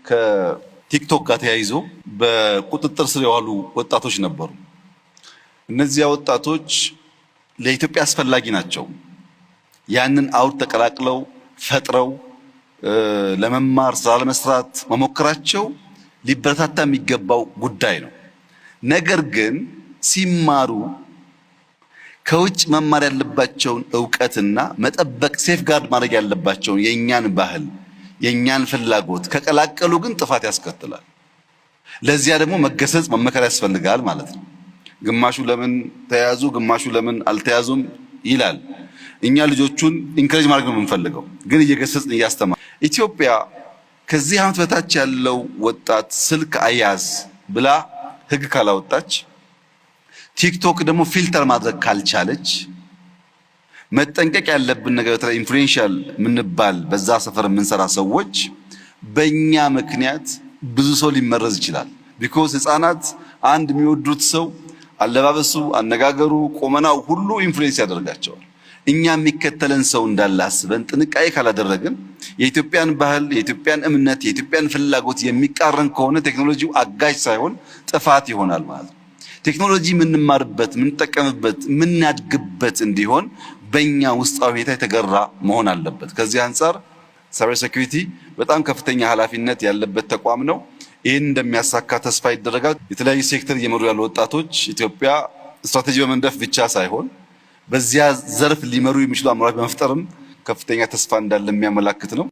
ከቲክቶክ ጋር ተያይዞ በቁጥጥር ስር የዋሉ ወጣቶች ነበሩ። እነዚያ ወጣቶች ለኢትዮጵያ አስፈላጊ ናቸው። ያንን አውድ ተቀላቅለው ፈጥረው ለመማር ስራ ለመስራት መሞከራቸው ሊበረታታ የሚገባው ጉዳይ ነው። ነገር ግን ሲማሩ ከውጭ መማር ያለባቸውን ዕውቀትና መጠበቅ ሴፍጋርድ ማድረግ ያለባቸውን የኛን ባህል የኛን ፍላጎት ከቀላቀሉ ግን ጥፋት ያስከትላል። ለዚያ ደግሞ መገሰጽ መመከር ያስፈልጋል ማለት ነው። ግማሹ ለምን ተያዙ ግማሹ ለምን አልተያዙም ይላል። እኛ ልጆቹን ኢንከሬጅ ማድረግ ነው የምንፈልገው፣ ግን እየገሰጽን እያስተማርን። ኢትዮጵያ ከዚህ ዓመት በታች ያለው ወጣት ስልክ አያዝ ብላ ሕግ ካላወጣች፣ ቲክቶክ ደግሞ ፊልተር ማድረግ ካልቻለች፣ መጠንቀቅ ያለብን ነገር በተለይ ኢንፍሉዌንሻል የምንባል በዛ ሰፈር የምንሰራ ሰዎች በእኛ ምክንያት ብዙ ሰው ሊመረዝ ይችላል። ቢኮዝ ህፃናት አንድ የሚወዱት ሰው አለባበሱ፣ አነጋገሩ፣ ቆመናው ሁሉ ኢንፍሉዌንስ ያደርጋቸዋል። እኛ የሚከተለን ሰው እንዳለ አስበን ጥንቃቄ ካላደረግን የኢትዮጵያን ባህል፣ የኢትዮጵያን እምነት፣ የኢትዮጵያን ፍላጎት የሚቃረን ከሆነ ቴክኖሎጂው አጋዥ ሳይሆን ጥፋት ይሆናል ማለት ነው። ቴክኖሎጂ የምንማርበት፣ የምንጠቀምበት፣ የምናድግበት እንዲሆን በእኛ ውስጣዊ ሁኔታ የተገራ መሆን አለበት። ከዚህ አንጻር ሳይበር ሴኩሪቲ በጣም ከፍተኛ ኃላፊነት ያለበት ተቋም ነው። ይህን እንደሚያሳካ ተስፋ ይደረጋል። የተለያዩ ሴክተር እየመሩ ያሉ ወጣቶች ኢትዮጵያ ስትራቴጂ በመንደፍ ብቻ ሳይሆን በዚያ ዘርፍ ሊመሩ የሚችሉ አመራሮች በመፍጠርም ከፍተኛ ተስፋ እንዳለ የሚያመላክት ነው።